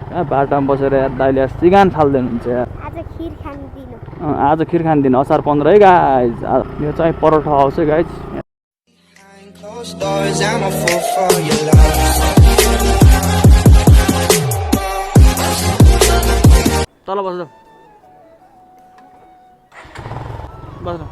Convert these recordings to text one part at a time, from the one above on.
बाटामा बसेर यार दाइले सिगान फाल्दैनुहुन्छ यार। आज खिर खाने दिन असार 15 है गाइज। यो चाहिँ परोठा हाउस है गाइज। तल बस्नु बस्नु।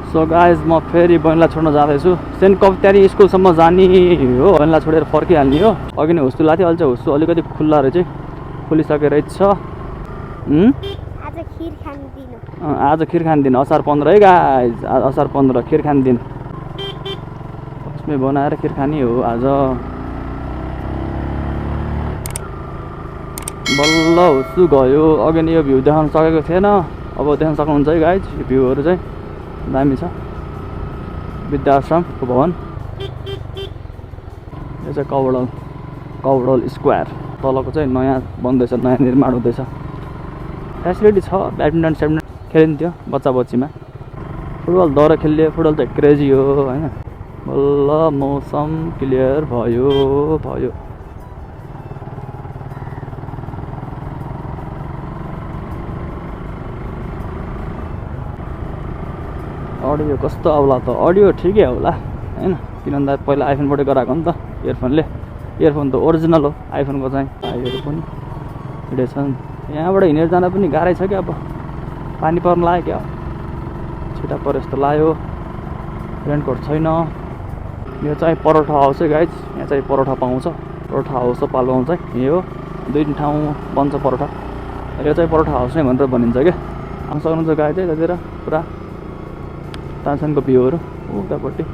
सो गाइज म फेरि बहिनीलाई छोड्न जाँदैछु। सेन्ट कवितारी स्कुलसम्म जाने हो। बहिनीलाई छोडेर फर्किहाल्ने हो। अघि नै हुस्सु लाग्थ्यो, अहिले चाहिँ हुस्सु अलिकति खुल्ला रहेछ, खुलिसकेको रहेछ। आज खिर खाने दिन असार 15 है गाइज। असार 15 खिर खाने दिन। उसमै बनाएर खिर खाने हो आज। बल्ल हुस्सु गयो। अघि नै यो भ्यू देखाउन सकेको थिएन, अब देख्न सक्नुहुन्छ है गाइज। यो भ्यूहरू चाहिँ दामी छ। वृद्धाश्रमको भवन। यो चाहिँ कौडल स्क्वायर। तलको चाहिँ नयाँ बन्दैछ, नयाँ निर्माण हुँदैछ। फेसिलिटी छ, ब्याडमिन्टन स्याडमिन्टन खेलिन्थ्यो बच्चा बच्चीमा। फुटबल दौरा खेलियो, फुटबल चाहिँ क्रेजी हो होइन। बल्ल मौसम क्लियर भयो। अडियो कस्तो आउला त? अडियो ठिकै होला होइन, किनभने पहिला आइफोनबाट गराएको नि त इयरफोनले। इयरफोन त ओरिजिनल हो आइफोनको चाहिँ। भाइहरू पनि हिँडेछन्। यहाँबाट हिँडेर जाँदा पनि गाह्रै छ क्या। अब पानी पर्न लाग्यो क्या, छिटा परे जस्तो लाग्यो। रेनकोट छैन। यो चाहिँ परोठा हाउस है गाइज। यहाँ चाहिँ परोठा पाउँछ। परोठा हाउस हो पाल्पामा चाहिँ। यही हो, 2 ठाउँ बन्छ परोठा। यो चाहिँ परोठा हाउस नै भनेर भनिन्छ क्या। आउन सक्नुहुन्छ गाइज चाहिँ त्यतिर। पुरा तानसेनको भ्यूहरू उतापट्टि।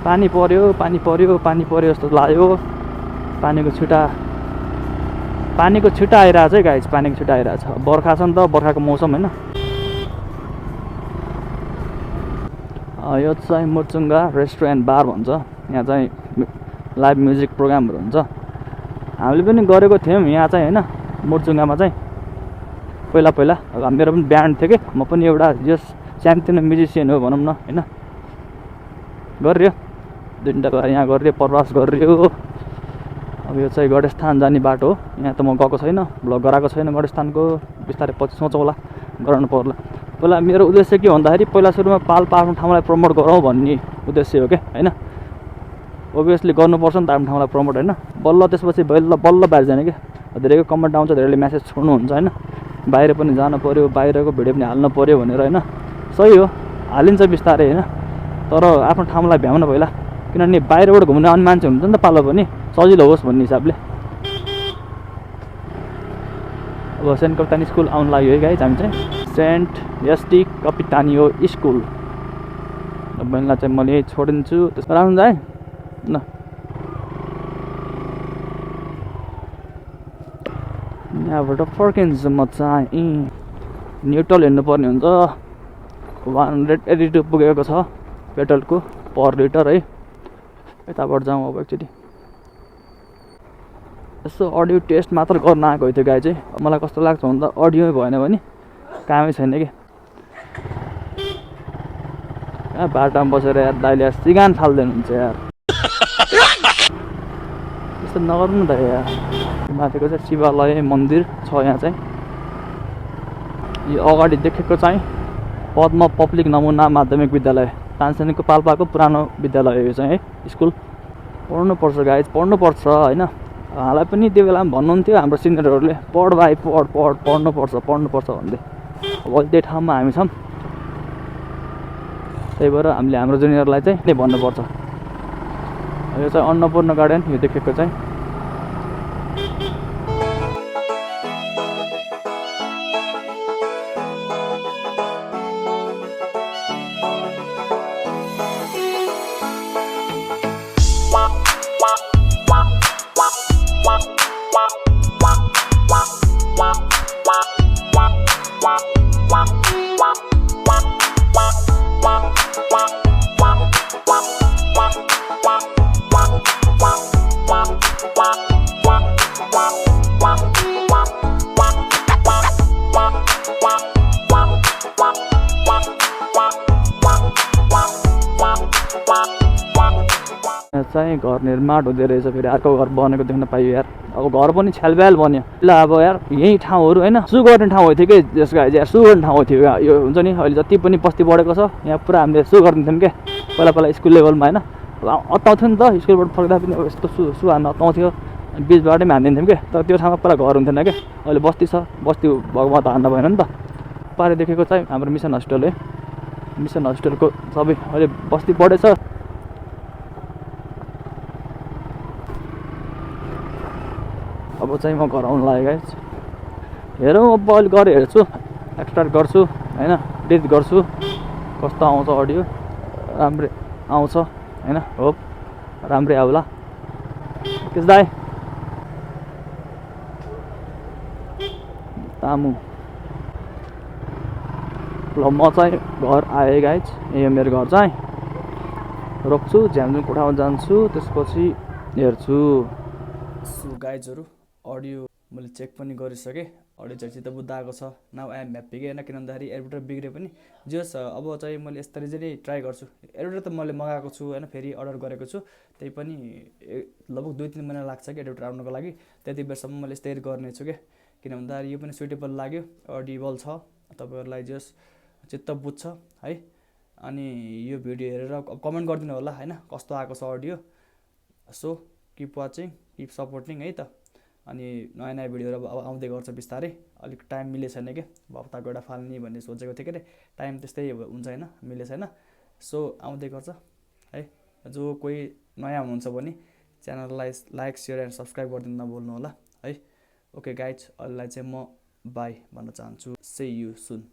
पानी पर्यो जस्तो लाग्यो। पानीको छिटा आइरहेछ है गाइज। पानीको छिटा आइरहेछ। बर्खा छ नि त, बर्खाको मौसम होइन। यो चाहिँ मुर्चुङ्गा रेस्टुरेन्ट बार भन्छ। यहाँ चाहिँ लाइभ म्युजिक प्रोग्रामहरू हुन्छ। हामीले पनि गरेको थियौँ यहाँ चाहिँ होइन, मुर्चुङ्गामा चाहिँ पहिला। मेरो पनि ब्यान्ड थियो कि, म पनि एउटा जस सानोतिनो म्युजिसियन हो भनौँ न होइन। गरियो 2-3 बार यहाँ गरियो, प्रवास गरियो। अब यो चाहिँ गणेशस्थान जाने बाटो हो। यहाँ त म गएको छैन, भ्लग गराएको छैन गणेशस्थानको। बिस्तारै पछि सोचौँला, गराउनु पर्ला। पहिला मेरो उद्देश्य के भन्दाखेरि पहिला सुरुमा पाल्पा आफ्नो ठाउँलाई प्रमोट गरौँ भन्ने उद्देश्य हो क्या होइन। ओभियसली गर्नुपर्छ नि त आफ्नो ठाउँलाई प्रमोट होइन। बल्ल त्यसपछि बल्ल बाहिर जाने क्या। धेरैको कमेन्ट आउँछ, धेरैले म्यासेज छोड्नुहुन्छ होइन। बाहिर पनि जानु पऱ्यो, बाहिरको भिडियो पनि हाल्नु पऱ्यो भनेर होइन। सही हो, हालिन्छ बिस्तारै होइन। तर आफ्नो ठाउँलाई भ्याउन पहिला, किनभने बाहिरबाट घुम्ने आउने मान्छे हुन्छ नि त पालो पनि, सजिलो होस् भन्ने हिसाबले। अब सेन्ट कपितानी स्कुल आउनु लाग्यो है गाइज। हामी चाहिँ सेन्ट एसटी कपितानियो स्कुल। बहिनीलाई चाहिँ मैले यही छोडिदिन्छु। त्यसमा राम्रो जाए न। यहाँबाट फर्किन्छु म चाहिँ। न्युट्रल हेर्नुपर्ने हुन्छ। 182 पुगेको छ पेट्रोलको पर लिटर है। यताबाट जाउँ अब एकचोटि। यसो अडियो टेस्ट मात्र गर्न आएको थियो गाई चाहिँ। मलाई कस्तो लाग्छ भन्दा अडियो भएन भने कामै छैन कि। बाटामा बसेर यार दाइले सिगान फाल्दैनुहुन्छ यार। त्यस्तो नगर्नु त यार। माथिको चाहिँ शिवालय मन्दिर छ यहाँ चाहिँ। यो अगाडि देखेको चाहिँ पद्म पब्लिक नमुना माध्यमिक विद्यालय, तानसेनको पाल्पाको पुरानो विद्यालय हो यो चाहिँ है। स्कुल पढ्नुपर्छ गाइज, पढ्नुपर्छ होइन। हामीलाई पनि त्यो बेला भन्नुहुन्थ्यो हाम्रो सिनियरहरूले, पढ भाइ पढ्नुपर्छ भन्दै। अब त्यही ठाउँमा हामी छौँ, त्यही भएर हामीले हाम्रो जुनियरलाई चाहिँ त्यही भन्नुपर्छ। यो चाहिँ अन्नपूर्ण गार्डन यो देखेको चाहिँ। चाहिँ घर निर्माण हुँदै रहेछ फेरि अर्को घर बनेको देख्न पाइयो यार अब घर पनि छ्यालब्याल बन्यो ल अब यार यही ठाउँहरू होइन सु गर्ने ठाउँ हो थियो कि जसको यार सु गर्ने ठाउँ हो थियो यो हुन्छ नि अहिले जति पनि बस्ती बढेको छ यहाँ पुरा हामीले सु गरिदिन्थ्यौँ क्या पहिला पहिला स्कुल लेभलमा होइन अत्ताउँथ्यो नि त स्कुलबाट फर्क्दा पनि अब यस्तो सु हान्न अत्ताउँथ्यो बिचबाटै हानिदिन्थ्यौँ क्या तर त्यो ठाउँमा पुरा घर हुन्थेन क्या अहिले बस्ती छ बस्ती भगमा त हान्न भएन नि त पारे देखेको चाहिँ हाम्रो मिसन हस्टेल है मिसन हस्टेलको सबै अहिले बस्ती बढेछ अब चाहिँ म घर आउनु लाग्यो गाइस हेरौँ अब अहिले गरेर हेर्छु एक्सट्र्याक्ट गर्छु होइन एडिट गर्छु कस्तो आउँछ अडियो राम्रै आउँछ होइन होप राम्रै आउला किस दाइ तामु ल म चाहिँ घर आएँ गाइस यो मेरो घर चाहिँ रोक्छु झ्यामझुम कोठामा जान्छु त्यसपछि हेर्छु सो गाइजहरू अडियो मैले चेक पनि गरिसकेँ अडियो चाहिँ त बुझ्दा आएको छ नाउ आई एम ह्याप्पी होइन किन भन्दाखेरि एडिटर बिग्रे पनि जस अब चाहिँ मैले यस्तरी चाहिँ ट्राई गर्छु एडिटर त मैले मगाएको छु होइन फेरि अर्डर गरेको छु त्यही पनि लगभग 2-3 महिना लाग्छ कि एडिटर आउनको लागि त्यति बेरसम्म मैले यस्तै गर्ने छु क्या किन भन्दाखेरि यो पनि सुइटेबल लाग्यो अडिबल छ तपाईँहरूलाई जस चित्त बुझ्छ है अनि यो भिडियो हेरेर कमेन्ट गरिदिनु होला होइन कस्तो आएको छ audio so keep watching keep supporting है त अनि नयाँ नयाँ भिडियोहरू अब आउँदै गर्छ बिस्तारै अलिक टाइम मिले छैन क्या हप्ताको एउटा फाल्ने भन्ने सोचेको थिएँ कि टाइम त्यस्तै हुन्छ होइन मिले छैन सो आउँदै गर्छ है जो कोही नयाँ हुनुहुन्छ भने च्यानललाई लाइक सेयर एन्ड सब्सक्राइब गरिदिनु नभुल्नु होला है ओके गाइज अहिलेलाई चाहिँ म बाई भन्न चाहन्छु सी यू सुन